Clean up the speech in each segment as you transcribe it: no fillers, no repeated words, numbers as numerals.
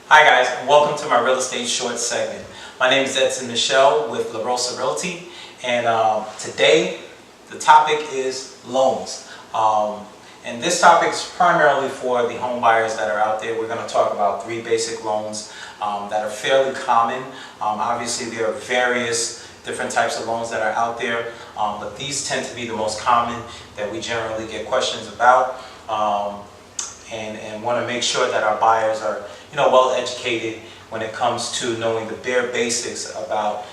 Hi guys, and welcome to my real estate short segment. My name is Edson Michelle with La Rosa Realty, and today the topic is loans. And this topic is primarily for the home buyers that are out there. We're going to talk about three basic loans that are fairly common. Obviously there are various different types of loans that are out there, but these tend to be the most common that we generally get questions about. And want to make sure that our buyers are, well educated when it comes to knowing the bare basics about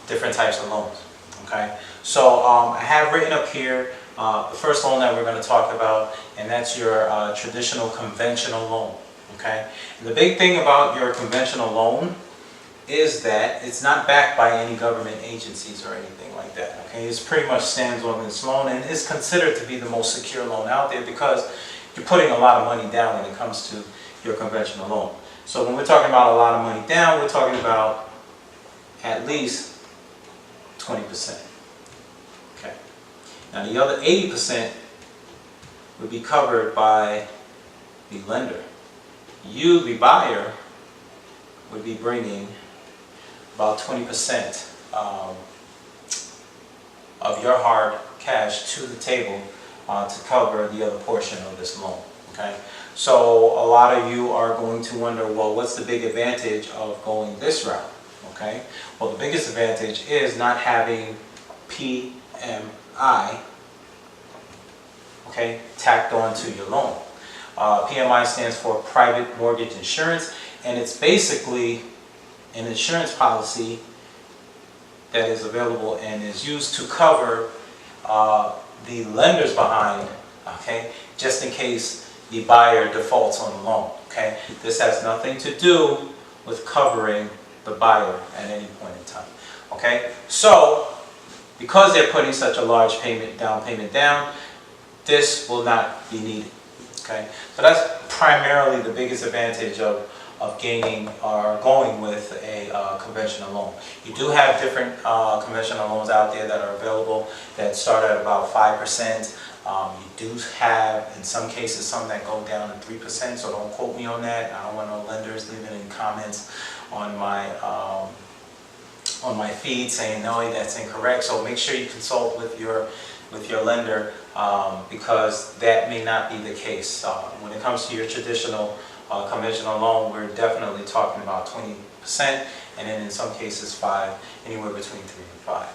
different types of loans. Okay, so I have written up here the first loan that we're going to talk about, and that's your traditional conventional loan. Okay, and the big thing about your conventional loan is that it's not backed by any government agencies or anything like that. Okay, it pretty much stands on its loan and is considered to be the most secure loan out there because you're putting a lot of money down when it comes to your conventional loan. So when we're talking about a lot of money down, we're talking about at least 20%. Okay. Now the other 80% would be covered by the lender. You, the buyer, would be bringing about 20% of your hard cash to the table to cover the other portion of this loan. Okay, so a lot of you are going to wonder, well, what's the big advantage of going this route? Okay, well, the biggest advantage is not having PMI, okay, tacked on to your loan. PMI stands for Private Mortgage Insurance, and it's basically an insurance policy that is available and is used to cover the lenders behind, okay, just in case the buyer defaults on the loan. Okay, this has nothing to do with covering the buyer at any point in time. Okay, so because they're putting such a large down payment down, this will not be needed. Okay, so that's primarily the biggest advantage of gaining or going with a conventional loan. You do have different conventional loans out there that are available that start at about 5%. You do have, in some cases, some that go down to 3%, so don't quote me on that. I don't want no lenders leaving any comments on my feed saying, no, that's incorrect. So make sure you consult with your lender because that may not be the case. When it comes to your traditional conventional loan, we're definitely talking about 20%, and then in some cases 5, anywhere between 3 and 5.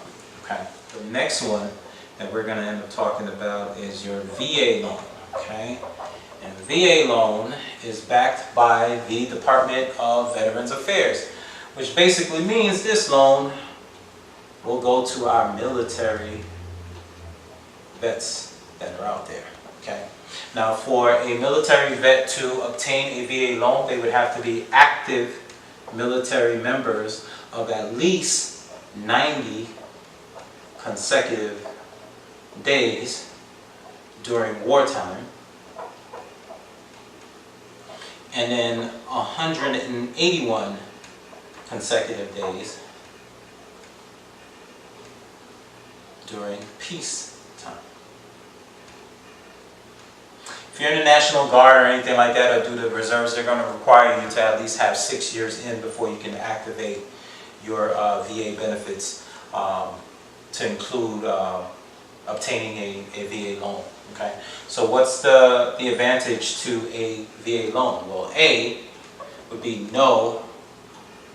Okay. The next one that we're going to end up talking about is your VA loan. Okay, and the VA loan is backed by the Department of Veterans Affairs, which basically means this loan will go to our military vets that are out there. Okay. Now, for a military vet to obtain a VA loan, they would have to be active military members of at least 90 consecutive days during wartime, and then 181 consecutive days during peace time. If you're in the National Guard or anything like that, or do the reserves, they're going to require you to at least have 6 years in before you can activate your VA benefits to include obtaining a VA loan. Okay, so what's the advantage to a VA loan? Well, A would be no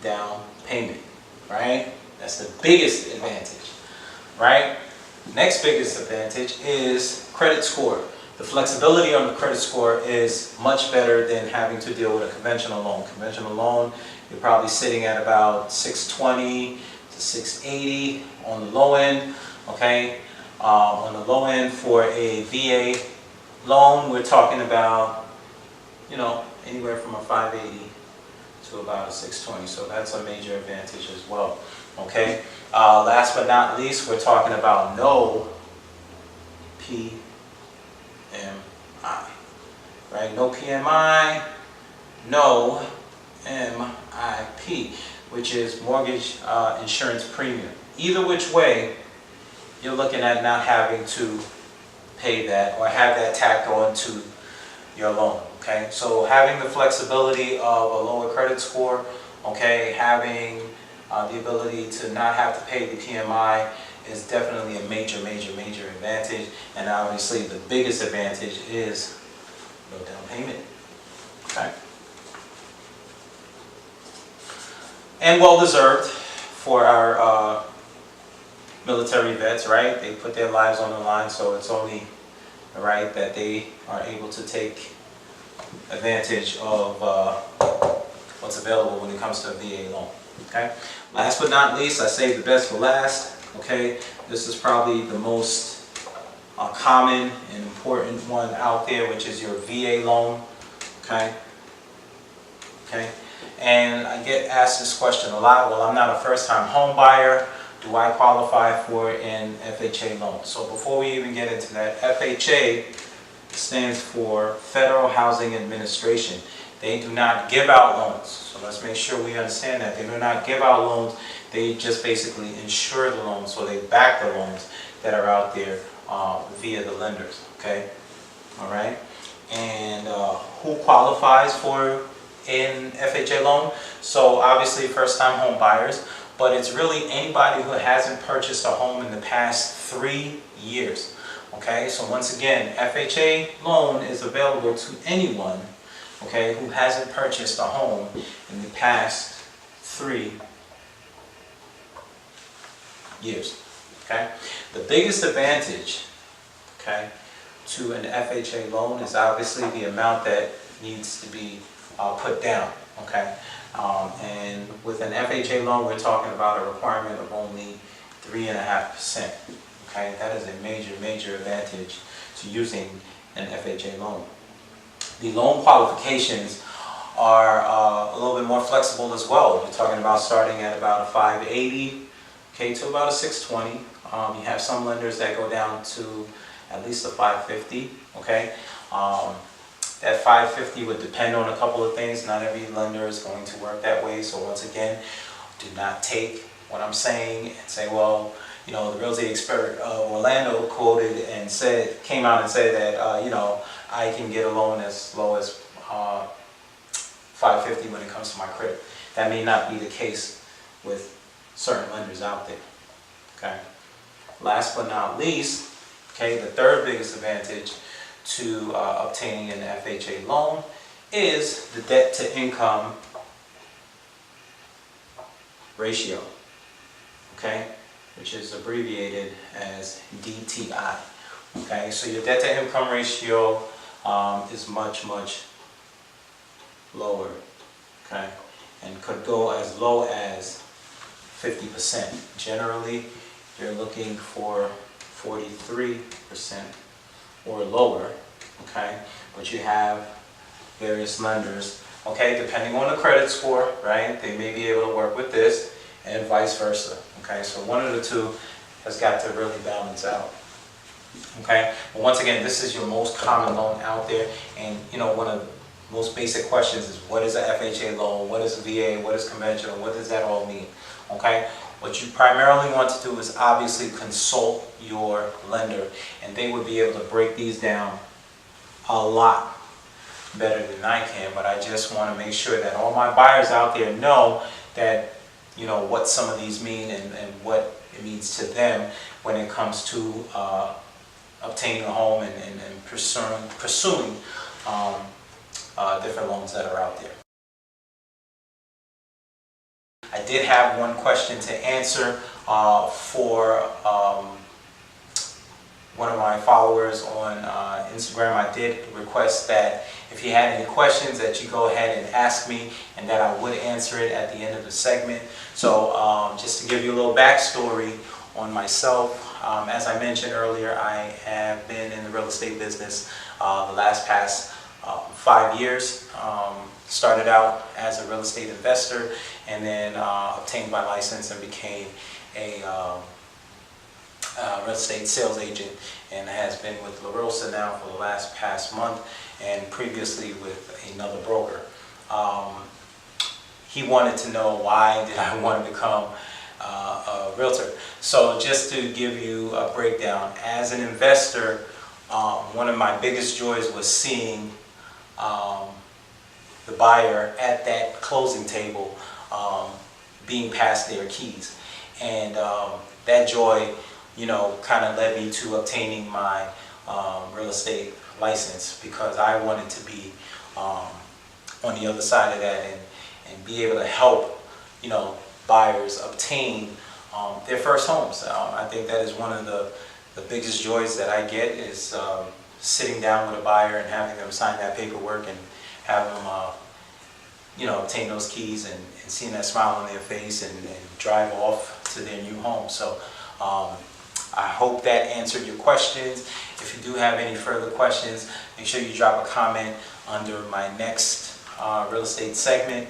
down payment, right? That's the biggest advantage, right? Next biggest advantage is credit score. The flexibility on the credit score is much better than having to deal with a conventional loan. Conventional loan, you're probably sitting at about 620 to 680 on the low end. Okay, on the low end for a VA loan, we're talking about, anywhere from a 580 to about a 620. So that's a major advantage as well. Okay, last but not least, we're talking about no PMI, right? No PMI, no MIP, which is mortgage insurance premium. Either which way, you're looking at not having to pay that or have that tacked on to your loan. Okay, so having the flexibility of a lower credit score, okay, having the ability to not have to pay the PMI is definitely a major advantage. And obviously the biggest advantage is no down payment. Okay. And well deserved for our military vets, right? They put their lives on the line, so it's only right that they are able to take advantage of what's available when it comes to a VA loan. Okay. Last but not least, I saved the best for last. Okay. This is probably the most common and important one out there, which is your VA loan. Okay. Okay. And I get asked this question a lot. Well, I'm not a first-time home buyer. Do I qualify for an FHA loan? So before we even get into that, FHA stands for Federal Housing Administration. They do not give out loans. So let's make sure we understand that. They do not give out loans. They just basically insure the loans. So they back the loans that are out there via the lenders. Okay? All right? And who qualifies for an FHA loan? So obviously first-time home buyers, but it's really anybody who hasn't purchased a home in the past 3 years. Okay, so once again, FHA loan is available to anyone, okay, who hasn't purchased a home in the past 3 years. Okay, the biggest advantage, okay, to an FHA loan is obviously the amount that needs to be put down. Okay, and with an FHA loan, we're talking about a requirement of only 3.5%. Okay, that is a major advantage to using an FHA loan. The loan qualifications are a little bit more flexible as well. You're talking about starting at about a 580, okay, to about a 620. You have some lenders that go down to at least a 550. Okay. That 550 would depend on a couple of things. Not every lender is going to work that way. So once again, do not take what I'm saying and say, well, you know, the real estate expert Orlando quoted and came out and said that, you know, I can get a loan as low as 550 when it comes to my credit. That may not be the case with certain lenders out there. Okay. Last but not least, okay, the third biggest advantage to obtaining an FHA loan is the debt to income ratio, okay, which is abbreviated as DTI. Okay, so your debt to income ratio is much lower, okay, and could go as low as 50%. Generally, you're looking for 43% or lower, okay, but you have various lenders, okay, depending on the credit score, right, they may be able to work with this and vice versa, okay, so one of the two has got to really balance out, okay, but once again, this is your most common loan out there, and you know, one of the most basic questions is what is a FHA loan, what is a VA, what is conventional, what does that all mean, okay. What you primarily want to do is obviously consult your lender, and they would be able to break these down a lot better than I can, but I just want to make sure that all my buyers out there know that, you know, what some of these mean and what it means to them when it comes to obtaining a home and pursuing different loans that are out there. I did have one question to answer for one of my followers on Instagram. I did request that if he had any questions that you go ahead and ask me, and that I would answer it at the end of the segment. So just to give you a little backstory on myself, as I mentioned earlier, I have been in the real estate business the past 5 years. Started out as a real estate investor, and then obtained my license and became a real estate sales agent, and has been with La Rosa now for the past month, and previously with another broker. He wanted to know why did I want to become a realtor. So just to give you a breakdown, as an investor, one of my biggest joys was seeing the buyer at that closing table being passed their keys. And that joy, kind of led me to obtaining my real estate license, because I wanted to be on the other side of that and be able to help, buyers obtain their first homes. I think that is one of the biggest joys that I get, is sitting down with a buyer and having them sign that paperwork and have them obtain those keys and seeing that smile on their face and drive off to their new home. So I hope that answered your questions. If you do have any further questions, make sure you drop a comment under my next real estate segment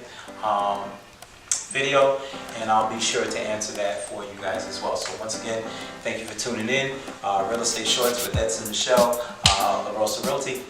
video, and I'll be sure to answer that for you guys as well. So once again, thank you for tuning in. Real Estate Shorts with Edson Michelle, La Rosa Realty.